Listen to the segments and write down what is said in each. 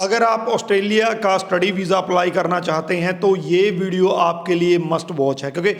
अगर आप ऑस्ट्रेलिया का स्टडी वीज़ा अप्लाई करना चाहते हैं तो ये वीडियो आपके लिए मस्ट वॉच है, क्योंकि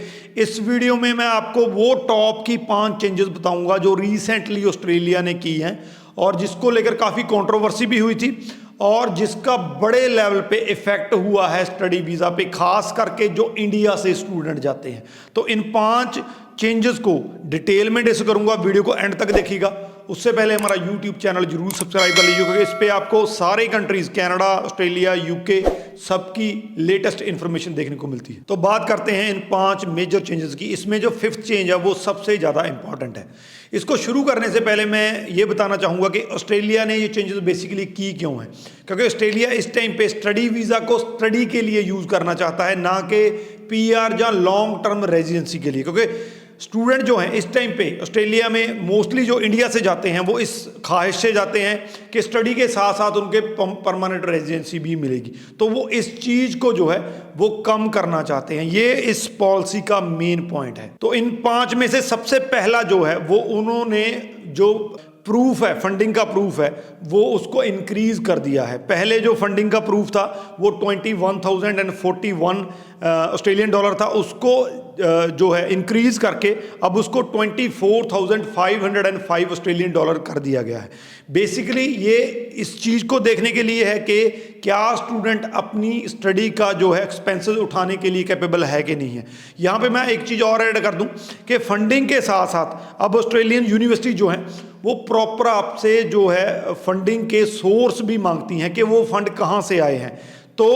इस वीडियो में मैं आपको वो टॉप की 5 चेंजेस बताऊंगा जो रिसेंटली ऑस्ट्रेलिया ने की हैं और जिसको लेकर काफ़ी कंट्रोवर्सी भी हुई थी और जिसका बड़े लेवल पे इफेक्ट हुआ है स्टडी वीज़ा पे, खास करके जो इंडिया से स्टूडेंट जाते हैं। तो इन 5 चेंजेस को डिटेल में डिस्कस करूंगा, वीडियो को एंड तक देखिएगा। उससे पहले हमारा यूट्यूब चैनल जरूर सब्सक्राइब कर लीजिए, क्योंकि इस पे आपको सारे कंट्रीज कनाडा, ऑस्ट्रेलिया, यूके सबकी लेटेस्ट इंफॉर्मेशन देखने को मिलती है। तो बात करते हैं इन 5 मेजर चेंजेस की। इसमें जो 5th चेंज है वो सबसे ज़्यादा इंपॉर्टेंट है। इसको शुरू करने से पहले मैं ये बताना चाहूँगा कि ऑस्ट्रेलिया ने ये चेंजेस बेसिकली की क्यों है, क्योंकि ऑस्ट्रेलिया इस टाइम पे स्टडी वीज़ा को स्टडी के लिए यूज़ करना चाहता है, ना कि PR या लॉन्ग टर्म रेजिडेंसी के लिए। क्योंकि स्टूडेंट जो हैं इस टाइम पे ऑस्ट्रेलिया में मोस्टली जो इंडिया से जाते हैं वो इस ख्वाहिश से जाते हैं कि स्टडी के साथ साथ उनके परमानेंट रेजिडेंसी भी मिलेगी, तो वो इस चीज़ को जो है वो कम करना चाहते हैं। ये इस पॉलिसी का मेन पॉइंट है। तो इन 5 में से सबसे पहला जो है वो उन्होंने जो प्रूफ है, फंडिंग का प्रूफ है, वो उसको इंक्रीज कर दिया है। पहले जो फंडिंग का प्रूफ था वो 21,041 ऑस्ट्रेलियन डॉलर था, उसको जो है इंक्रीज करके अब उसको 24,505 ऑस्ट्रेलियन डॉलर कर दिया गया है। बेसिकली ये इस चीज़ को देखने के लिए है कि क्या स्टूडेंट अपनी स्टडी का जो है एक्सपेंसेस उठाने के लिए कैपेबल है कि नहीं है। यहाँ पे मैं एक चीज़ और ऐड कर दूँ कि फंडिंग के साथ साथ अब ऑस्ट्रेलियन यूनिवर्सिटी जो है वो प्रॉपर आपसे जो है फंडिंग के सोर्स भी मांगती हैं कि वो फंड कहाँ से आए हैं। तो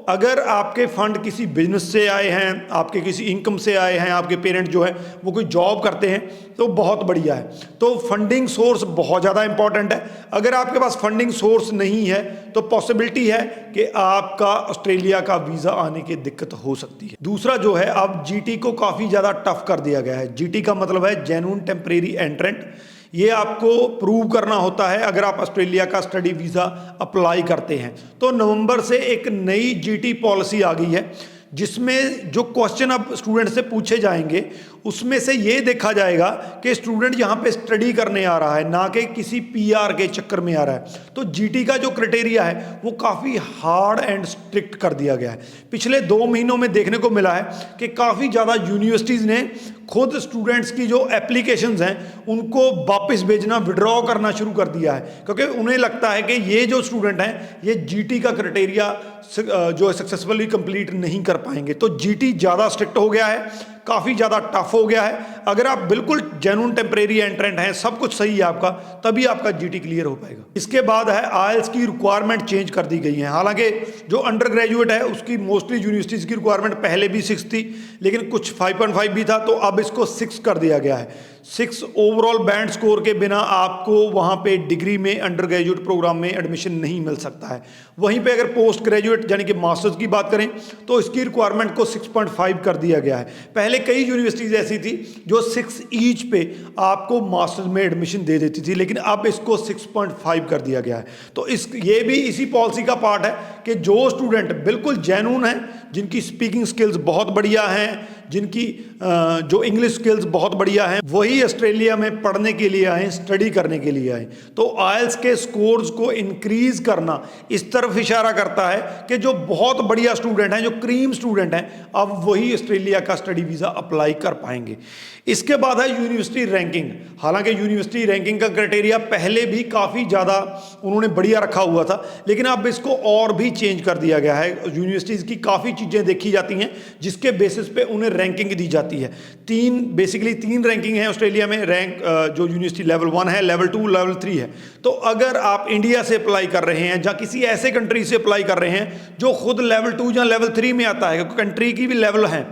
अगर आपके फंड किसी बिजनेस से आए हैं, आपके किसी इनकम से आए हैं, आपके पेरेंट जो है वो कोई जॉब करते हैं, तो बहुत बढ़िया है। तो फंडिंग सोर्स बहुत ज़्यादा इंपॉर्टेंट है। अगर आपके पास फंडिंग सोर्स नहीं है तो पॉसिबिलिटी है कि आपका ऑस्ट्रेलिया का वीज़ा आने की दिक्कत हो सकती है। दूसरा जो है, अब GT को काफ़ी ज़्यादा टफ कर दिया गया है। GT का मतलब है जेन्युइन टेम्परेरी एंट्रेंट। ये आपको प्रूव करना होता है अगर आप ऑस्ट्रेलिया का स्टडी वीज़ा अप्लाई करते हैं। तो नवंबर से एक नई GT पॉलिसी आ गई है, जिसमें जो क्वेश्चन अब स्टूडेंट से पूछे जाएंगे उसमें से ये देखा जाएगा कि स्टूडेंट यहाँ पे स्टडी करने आ रहा है, ना कि किसी PR के चक्कर में आ रहा है। तो GT का जो क्राइटेरिया है वो काफ़ी हार्ड एंड स्ट्रिक्ट कर दिया गया है। पिछले 2 महीनों में देखने को मिला है कि काफ़ी ज़्यादा यूनिवर्सिटीज़ ने खुद स्टूडेंट्स की जो एप्लीकेशंस हैं उनको वापस भेजना, विड्रॉ करना शुरू कर दिया है, क्योंकि उन्हें लगता है कि ये जो स्टूडेंट हैं ये GT का क्राइटेरिया जो है सक्सेसफुली कंप्लीट नहीं कर पाएंगे। तो GT ज़्यादा स्ट्रिक्ट हो गया है, काफ़ी ज़्यादा टफ हो गया है। अगर आप बिल्कुल जेन्युइन टेम्परेरी एंट्रेंट हैं, सब कुछ सही है आपका, तभी आपका GT क्लियर हो पाएगा। इसके बाद है IELTS की रिक्वायरमेंट चेंज कर दी गई है। हालांकि जो अंडर ग्रेजुएट है उसकी मोस्टली यूनिवर्सिटीज़ की रिक्वायरमेंट पहले भी 6 थी, लेकिन कुछ 5.5 भी था, तो अब इसको 6 कर दिया गया है। 6 ओवरऑल बैंड स्कोर के बिना आपको वहाँ पे डिग्री में अंडर ग्रेजुएट प्रोग्राम में एडमिशन नहीं मिल सकता है। वहीं पे अगर पोस्ट ग्रेजुएट यानी कि मास्टर्स की बात करें तो इसकी रिक्वायरमेंट को 6.5 कर दिया गया है। पहले कई यूनिवर्सिटीज़ ऐसी थी जो 6 ईच पे आपको मास्टर्स में एडमिशन दे देती थी, लेकिन अब इसको 6.5 कर दिया गया है। तो ये भी इसी पॉलिसी का पार्ट है कि जो स्टूडेंट बिल्कुल जेन्युइन है, जिनकी स्पीकिंग स्किल्स बहुत बढ़िया हैं, जिनकी जो इंग्लिश स्किल्स बहुत बढ़िया हैं, वही ऑस्ट्रेलिया में पढ़ने के लिए आए, स्टडी करने के लिए आए। तो IELTS के स्कोर्स को इंक्रीज करना इस तरफ इशारा करता है कि जो बहुत बढ़िया स्टूडेंट हैं, जो क्रीम स्टूडेंट हैं, अब वही ऑस्ट्रेलिया का स्टडी वीज़ा अप्लाई कर पाएंगे। इसके बाद है यूनिवर्सिटी रैंकिंग। हालांकि यूनिवर्सिटी रैंकिंग का क्राइटेरिया पहले भी काफ़ी ज़्यादा उन्होंने बढ़िया रखा हुआ था, लेकिन अब इसको और भी चेंज कर दिया गया है। यूनिवर्सिटीज़ की काफ़ी चीज़ें देखी जाती हैं जिसके बेसिस पे उन्हें रैंकिंग दी जाती है। बेसिकली 3 रैंकिंग है ऑस्ट्रेलिया में। रैंक जो यूनिवर्सिटी लेवल 1 है, लेवल 2, लेवल 3 है। तो अगर आप इंडिया से अप्लाई कर रहे हैं या किसी ऐसे कंट्री से अप्लाई कर रहे हैं जो खुद लेवल 2 या लेवल 3 में आता है, क्योंकि कंट्री की भी लेवल है,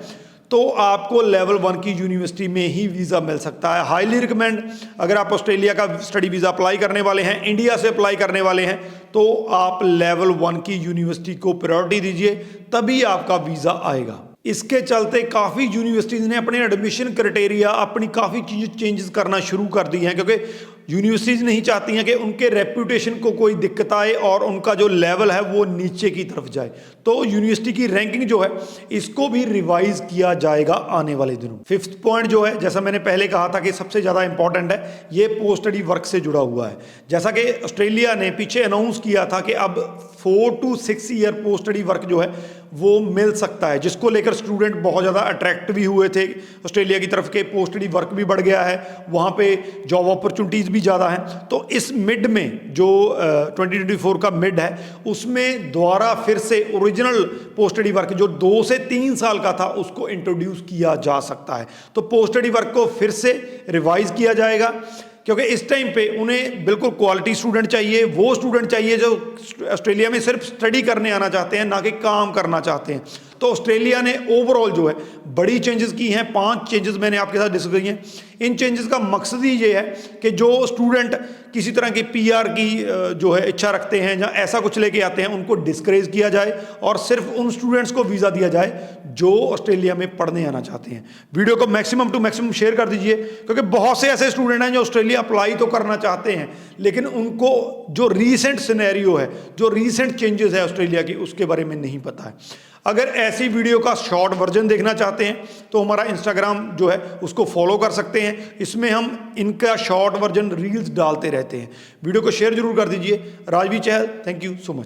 तो आपको लेवल 1 की यूनिवर्सिटी में ही वीज़ा मिल सकता है। हाईली रिकमेंड, अगर आप ऑस्ट्रेलिया का स्टडी वीज़ा अप्लाई करने वाले हैं, इंडिया से अप्लाई करने वाले हैं, तो आप लेवल 1 की यूनिवर्सिटी को प्रायोरिटी दीजिए, तभी आपका वीज़ा आएगा। इसके चलते काफ़ी यूनिवर्सिटीज़ ने अपने एडमिशन क्राइटेरिया, अपनी काफ़ी चीज़ें चेंजेस करना शुरू कर दी हैं, क्योंकि यूनिवर्सिटीज़ नहीं चाहती हैं कि उनके रेपुटेशन को कोई दिक्कत आए और उनका जो लेवल है वो नीचे की तरफ जाए। तो यूनिवर्सिटी की रैंकिंग जो है इसको भी रिवाइज किया जाएगा आने वाले दिनों। फिफ्थ पॉइंट जो है, जैसा मैंने पहले कहा था कि सबसे ज़्यादा इंपॉर्टेंट है, ये पोस्ट स्टडी वर्क से जुड़ा हुआ है। जैसा कि ऑस्ट्रेलिया ने पीछे अनाउंस किया था कि अब 4 to 6 year post study work जो है वो मिल सकता है, जिसको लेकर स्टूडेंट बहुत ज़्यादा अट्रैक्ट भी हुए थे ऑस्ट्रेलिया की तरफ के। पोस्ट स्टडी वर्क भी बढ़ गया है, वहाँ पे जॉब अपॉर्चुनिटीज़ भी ज़्यादा हैं। तो इस मिड में जो 2024 का मिड है उसमें दोबारा फिर से ओरिजिनल पोस्ट स्टडी वर्क जो 2 से 3 साल का था उसको इंट्रोड्यूस किया जा सकता है। तो पोस्ट स्टडी वर्क को फिर से रिवाइज किया जाएगा, क्योंकि इस टाइम पे उन्हें बिल्कुल क्वालिटी स्टूडेंट चाहिए, वो स्टूडेंट चाहिए जो ऑस्ट्रेलिया में सिर्फ स्टडी करने आना चाहते हैं, ना कि काम करना चाहते हैं। तो ऑस्ट्रेलिया ने ओवरऑल जो है बड़ी चेंजेस की हैं। 5 चेंजेस मैंने आपके साथ डिस्कस किए हैं। इन चेंजेस का मकसद ही ये है कि जो स्टूडेंट किसी तरह की पीआर की जो है इच्छा रखते हैं या ऐसा कुछ लेके आते हैं उनको डिस्करेज किया जाए और सिर्फ उन स्टूडेंट्स को वीज़ा दिया जाए जो ऑस्ट्रेलिया में पढ़ने आना चाहते हैं। वीडियो को मैक्सिमम टू मैक्सिमम शेयर कर दीजिए, क्योंकि बहुत से ऐसे स्टूडेंट हैं जो ऑस्ट्रेलिया अप्लाई तो करना चाहते हैं लेकिन उनको जो रीसेंट सिनेरियो है, जो रीसेंट चेंजेस है ऑस्ट्रेलिया की, उसके बारे में नहीं पता है। अगर ऐसी वीडियो का शॉर्ट वर्जन देखना चाहते हैं तो हमारा इंस्टाग्राम जो है उसको फॉलो कर सकते हैं। इसमें हम इनका शॉर्ट वर्जन रील्स डालते रहते हैं। वीडियो को शेयर जरूर कर दीजिए। राजवीर चहल, थैंक यू सो मच।